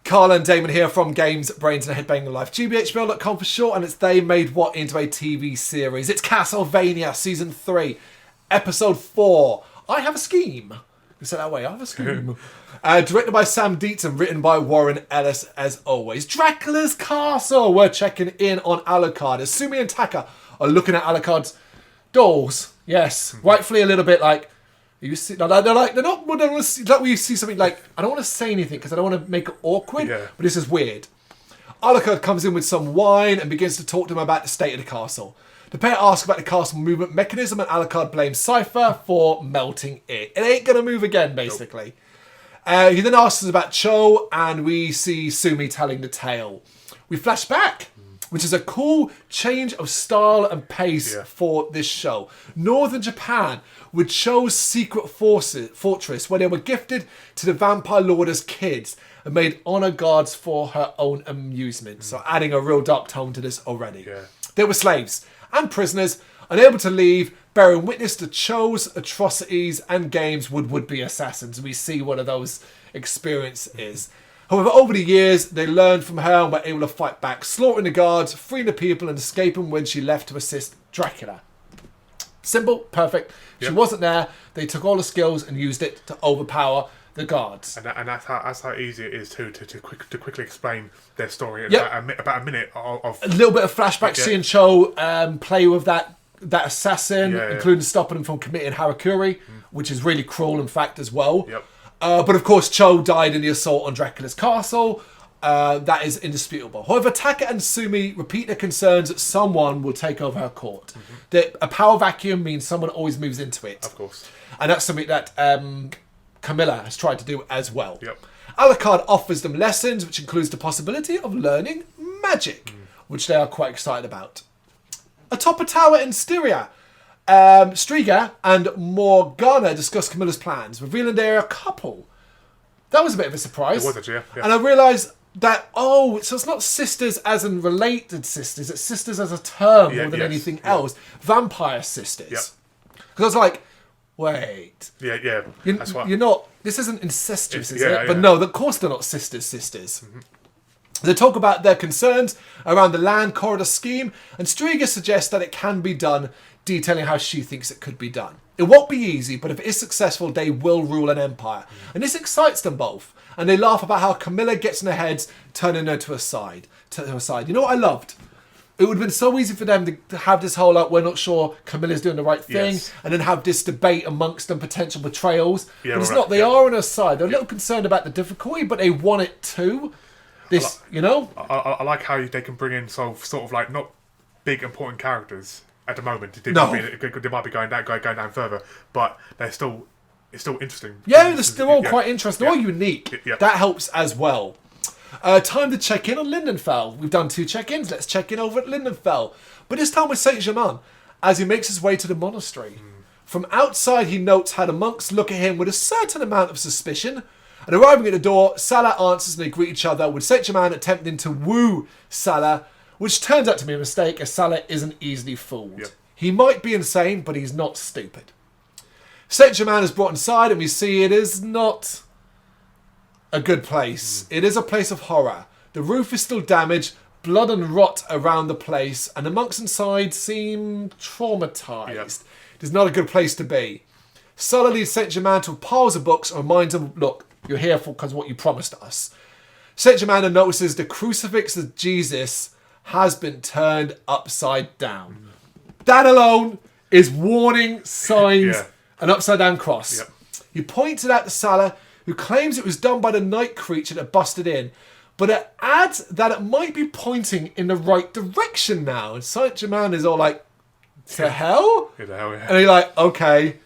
Carl and Damon here from Games, Brrraains A Head-Banging Life. gbhblofficial for short, and it's they made what into a TV series. It's Castlevania Season 3, Episode 4. I Have a Scheme. We said that way, I have a scheme. Directed by Sam Dietz and written by Warren Ellis, as always. Dracula's Castle. We're checking in on Alucard. As Sumi and Taka are looking at Alucard's dolls. Yes, rightfully a little bit like... You see, they're not. Like when you see something like, I don't want to say anything because I don't want to make it awkward. Yeah. But this is weird. Alucard comes in with some wine and begins to talk to him about the state of the castle. The pair ask about the castle movement mechanism, and Alucard blames Cypher for melting it. It ain't gonna move again, basically. Nope. He then asks us about Cho, and we see Sumi telling the tale. We flash back, which is a cool change of style and pace for this show. Northern Japan, with Cho's secret fortress, where they were gifted to the vampire lord as kids and made honor guards for her own amusement. So adding a real dark tone to this already. Yeah. They were slaves and prisoners, unable to leave, bearing witness to Cho's atrocities and games with would-be assassins. We see one of those experiences. However, over the years, they learned from her and were able to fight back, slaughtering the guards, freeing the people, and escaping when she left to assist Dracula. Simple, perfect. She wasn't there. They took all the skills and used it to overpower the guards. And that's how easy it is to quickly explain their story. About a minute of... A little bit of flashback, seeing Cho play with that assassin, including stopping him from committing harakiri, which is really cruel, in fact, as well. Yep. But of course, Cho died in the assault on Dracula's castle. That is indisputable. However, Taka and Sumi repeat their concerns that someone will take over her court. That a power vacuum means someone always moves into it. Of course. And that's something that Camilla has tried to do as well. Yep. Alucard offers them lessons, which includes the possibility of learning magic, which they are quite excited about. Atop a tower in Styria, Striga and Morgana discuss Camilla's plans, revealing they're a couple. That was a bit of a surprise. It was actually, yeah. And I realised that, so it's not sisters as in related sisters, it's sisters as a term more than anything else. Vampire sisters. Yep. Because I was like, wait. Yeah. That's why. You're not, this isn't incestuous, is it? But no, of course they're not sisters. They talk about their concerns around the land corridor scheme, and Striga suggests that it can be done, detailing how she thinks it could be done. It won't be easy, but if it is successful, they will rule an empire. And this excites them both. And they laugh about how Camilla gets in their heads, turning her to her side. You know what I loved? It would have been so easy for them to have this whole, like, we're not sure Camilla's doing the right thing, and then have this debate amongst them, potential betrayals. But it's not. They are on her side. They're a little concerned about the difficulty, but they want it too. This, I like how they can bring in sort of like not big important characters at the moment. They might be going down further, but it's still interesting. Yeah, they're all quite interesting. They're all unique. That helps as well. Time to check in on Lindenfell. We've done 2 check-ins. Let's check in over at Lindenfell. But this time with Saint-Germain, as he makes his way to the monastery. From outside, he notes how the monks look at him with a certain amount of suspicion. And arriving at the door, Salah answers and they greet each other, with Saint-Germain attempting to woo Salah, which turns out to be a mistake, as Salah isn't easily fooled. Yep. He might be insane, but he's not stupid. Saint-Germain is brought inside, and we see it is not a good place. It is a place of horror. The roof is still damaged, blood and rot around the place, and the monks inside seem traumatized. Yep. It is not a good place to be. Salah leads Saint-Germain to piles of books and reminds him, look, you're here because of what you promised us. Saint-Germain notices the crucifix of Jesus has been turned upside down. That alone is warning signs, an upside down cross. Yep. He points it out to Salah, who claims it was done by the night creature that busted in, but it adds that it might be pointing in the right direction now. And Saint-Germain is all like, to hell? Yeah, the hell, yeah. And he's like, okay.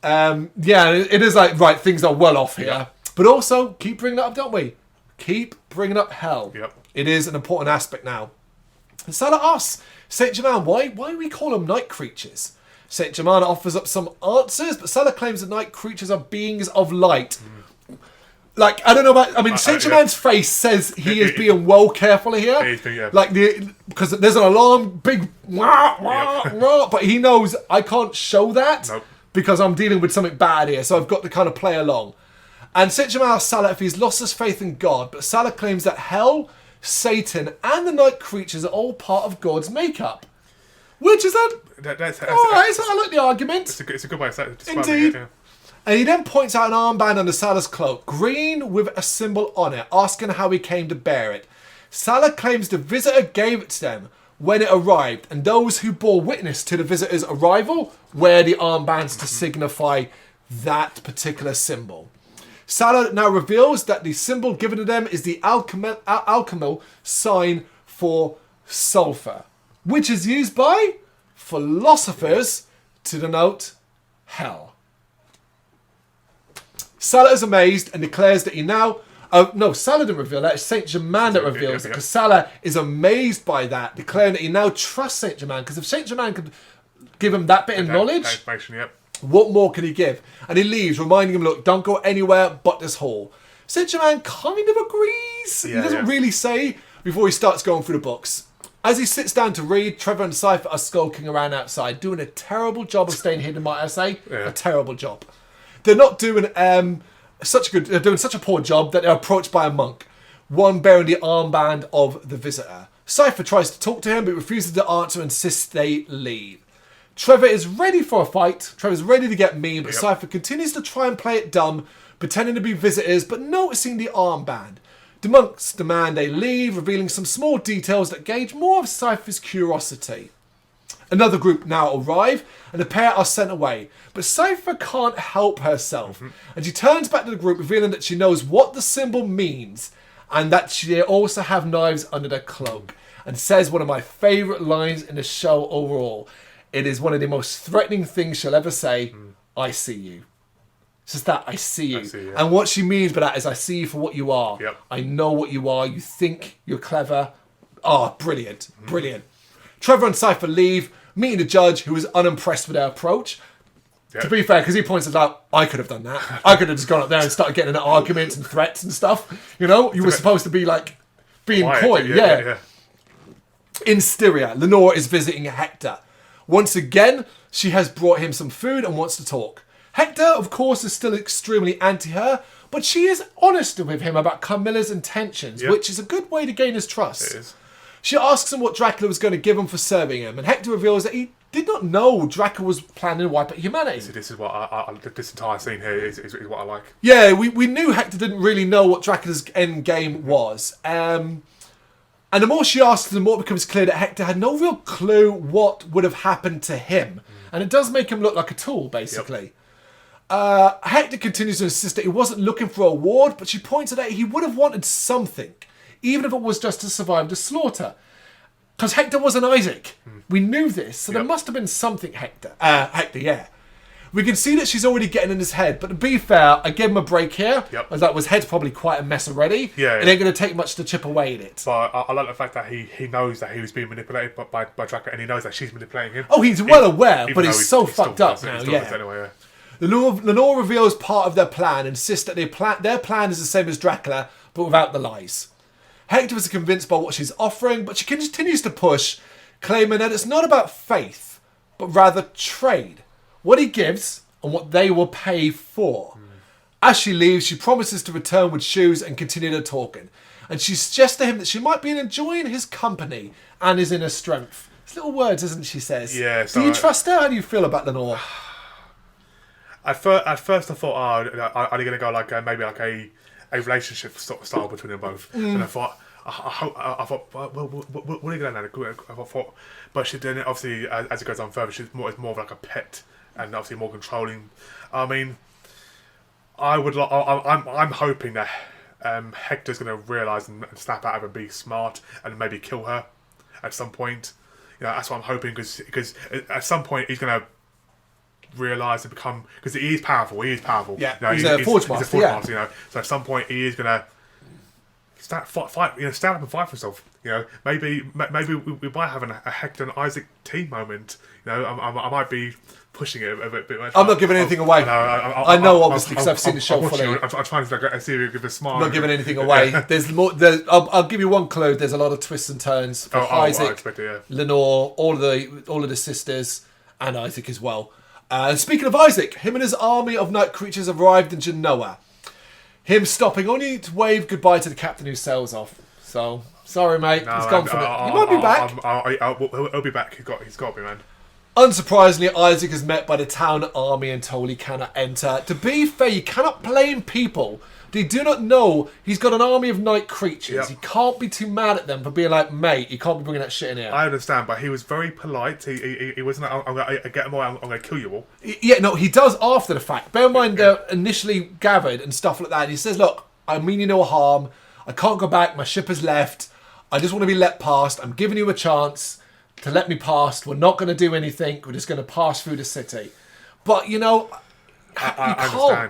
It is like, right, things are well off here. Yeah. But also, keep bringing it up, don't we? Keep bringing up hell. Yep. It is an important aspect now. And Salah asks Saint-Germain, why do we call them night creatures? Saint-Germain offers up some answers, but Salah claims that night creatures are beings of light. Like, I don't know about... Saint-Germain's face says he is being well careful here. Because there's an alarm, big... but he knows I can't show that because I'm dealing with something bad here, so I've got to kind of play along. And Saint Germain asks Salah if he's lost his faith in God, but Salah claims that hell, Satan, and the night creatures are all part of God's makeup. Which is That's alright, I like the argument. It's a good way of describing Indeed. it. Yeah. And he then points out an armband under Salah's cloak, green with a symbol on it, asking how he came to bear it. Salah claims the visitor gave it to them when it arrived, and those who bore witness to the visitor's arrival wear the armbands to signify that particular symbol. Salah now reveals that the symbol given to them is the alchemical sign for sulfur, which is used by philosophers to denote hell. Salah is amazed and declares that he now... no, Salah didn't reveal that. It's Saint Germain that reveals it, because Salah is amazed by that, declaring that he now trusts Saint Germain, because if Saint Germain could give him that bit of knowledge, what more can he give? And he leaves, reminding him, look, don't go anywhere but this hall. Saint Germain kind of agrees. He doesn't really say before he starts going through the books. As he sits down to read, Trevor and Cypher are skulking around outside, doing a terrible job of staying hidden, might I say. A terrible job. They're not doing they're doing such a poor job that they're approached by a monk, one bearing the armband of the visitor. Cypher tries to talk to him, but refuses to answer and insists they leave. Trevor is ready for a fight. Trevor's ready to get mean, but Cypher continues to try and play it dumb, pretending to be visitors, but noticing the armband. The monks demand they leave, revealing some small details that gauge more of Cypher's curiosity. Another group now arrive, and the pair are sent away. But Cypher can't help herself, and she turns back to the group, revealing that she knows what the symbol means, and that they also have knives under their cloak, and says one of my favourite lines in the show overall. It is one of the most threatening things she'll ever say, I see you. It's just that, I see you. And what she means by that is, I see you for what you are. I know what you are. You think you're clever. Brilliant. Brilliant. Trevor and Cypher leave, meeting the judge, who is unimpressed with their approach. To be fair, because he points out, I could have done that. I could have just gone up there and started getting into arguments and threats and stuff. You know, you were supposed to be like being coy. In Styria, Lenore is visiting Hector. Once again, she has brought him some food and wants to talk. Hector, of course, is still extremely anti her, but she is honest with him about Carmilla's intentions, which is a good way to gain his trust. It is. She asks him what Dracula was going to give him for serving him, and Hector reveals that he did not know Dracula was planning to wipe out humanity. This is what this entire scene here is what I like. Yeah, we knew Hector didn't really know what Dracula's end game was. And the more she asks, the more it becomes clear that Hector had no real clue what would have happened to him. And it does make him look like a tool, basically. Hector continues to insist that he wasn't looking for a reward, but she points out that he would have wanted something, even if it was just to survive the slaughter. Because Hector wasn't Isaac. We knew this, so there must have been something Hector, We can see that she's already getting in his head, but to be fair, I gave him a break here, as that his head's probably quite a mess already. It ain't going to take much to chip away at it. But I like the fact that he knows that he was being manipulated by Dracula, and he knows that she's manipulating him. Oh, he's well aware, but he's so fucked up now, Anyway, Lenore reveals part of their plan, insists that their plan is the same as Dracula, but without the lies. Hector is convinced by what she's offering, but she continues to push, claiming that it's not about faith, but rather trade. What he gives and what they will pay for. As she leaves, she promises to return with shoes and continue their talking. And she suggests to him that she might be enjoying his company and his inner strength. It's little words, isn't she says? Yeah. Do you trust her? How do you feel about Lenore? At first I thought, are they going to go like maybe like a relationship style between them both? And I thought, well, what are you going to do? I thought, but she then obviously as it goes on further, it's more of like a pet and obviously more controlling. I mean, I'm hoping that Hector's going to realise and snap out of her and be smart and maybe kill her at some point. You know, that's what I'm hoping because at some point he's going to realise and become, because he is powerful. Yeah, you know, he's a forge master. You know, so at some point he is going to stand up and fight for himself. You know, maybe we might have a Hector and Isaac team moment. You know, I might be pushing it a bit much. I'm not giving anything away. I know, obviously, because I've seen the show fully. I'm trying to see if you give a smile. I'm not giving anything away. There's more. I'll give you one clue. There's a lot of twists and turns for Isaac, I expect it, Lenore, all of the sisters, and Isaac as well. Speaking of Isaac, him and his army of night creatures arrived in Genoa. Him stopping only to wave goodbye to the captain who sails off. So, sorry, mate. No, He's gone from it. He might be back. He'll be back. He's got to be, man. Unsurprisingly, Isaac is met by the town army and told he cannot enter. To be fair, you cannot blame people. They do not know he's got an army of night creatures. Yep. You can't be too mad at them for being like, mate, you can't be bringing that shit in here. I understand, but he was very polite. He wasn't like, I'm going to get them all, I'm going to kill you all. Yeah, no, he does after the fact. Bear in mind, they're initially gathered and stuff like that. And he says, look, I mean you no harm. I can't go back. My ship has left. I just want to be let past. I'm giving you a chance to let me past. We're not going to do anything. We're just going to pass through the city. But, you know,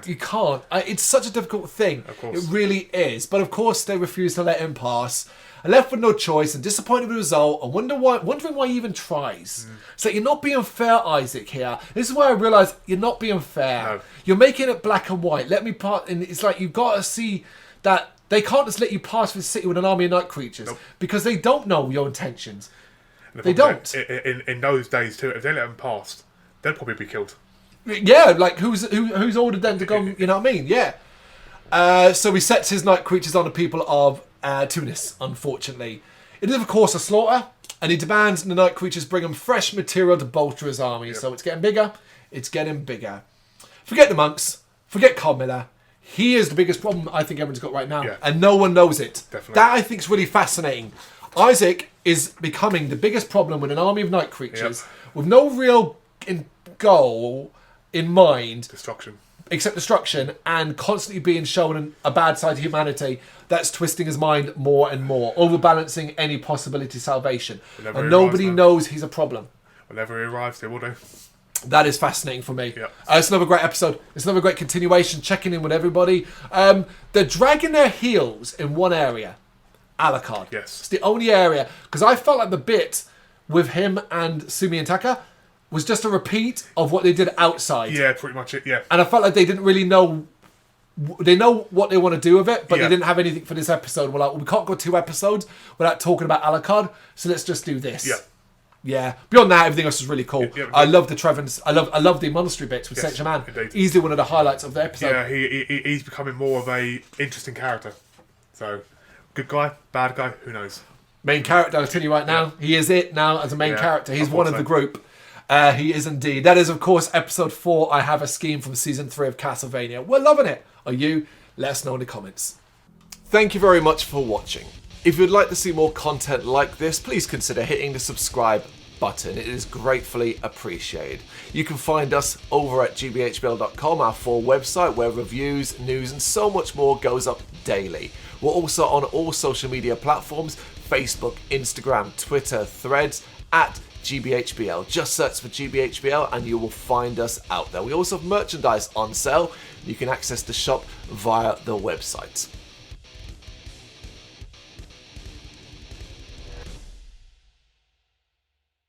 you can't. It's such a difficult thing. Of course. It really is. But, of course, they refuse to let him pass. And left with no choice and disappointed with the result and wondering why he even tries. So you're not being fair, Isaac, here. This is where I realise you're not being fair. No. You're making it black and white. Let me pass. And it's like you've got to see that they can't just let you pass through the city with an army of night creatures. Nope. Because they don't know your intentions. They don't. In those days, too, if they let them pass, they'd probably be killed. Yeah, like who's ordered them to go? You know what I mean? Yeah. So he sets his night creatures on the people of Tunis. Unfortunately, it is of course a slaughter, and he demands the night creatures bring him fresh material to bolster his army. Yep. So it's getting bigger. It's getting bigger. Forget the monks. Forget Carmilla. He is the biggest problem I think everyone's got right now, and no one knows it. Definitely. That I think is really fascinating. Isaac is becoming the biggest problem with an army of night creatures with no real goal in mind, except destruction, and constantly being shown a bad side to humanity that's twisting his mind more and more, overbalancing any possibility of salvation. And nobody knows he's a problem. Whenever he arrives, they will do. That is fascinating for me. Yep. It's another great episode. It's another great continuation, checking in with everybody. They're dragging their heels in one area. Alucard. Yes. It's the only area. Because I felt like the bit with him and Sumi and Taka was just a repeat of what they did outside. Yeah, pretty much it, yeah. And I felt like they didn't really know... They know what they want to do with it, but they didn't have anything for this episode. We're like, we can't go 2 episodes without talking about Alucard, so let's just do this. Yeah. Yeah. Beyond that, everything else was really cool. Yeah, I love the Trevins. I love the monastery bits with Saint Germain. Indeed. Easily one of the highlights of the episode. Yeah, he's becoming more of a interesting character. So, good guy, bad guy, who knows? Main character, I'll tell you right now. He is it now as a main character. He's one of the group. He is indeed. That is, of course, episode 4. I Have a Scheme from season 3 of Castlevania. We're loving it. Are you? Let us know in the comments. Thank you very much for watching. If you'd like to see more content like this, please consider hitting the subscribe button. It is gratefully appreciated. You can find us over at gbhbl.com, our full website, where reviews, news, and so much more goes up daily. We're also on all social media platforms: Facebook, Instagram, Twitter, Threads, at GBHBL. Just search for GBHBL and you will find us out there. We also have merchandise on sale. You can access the shop via the website.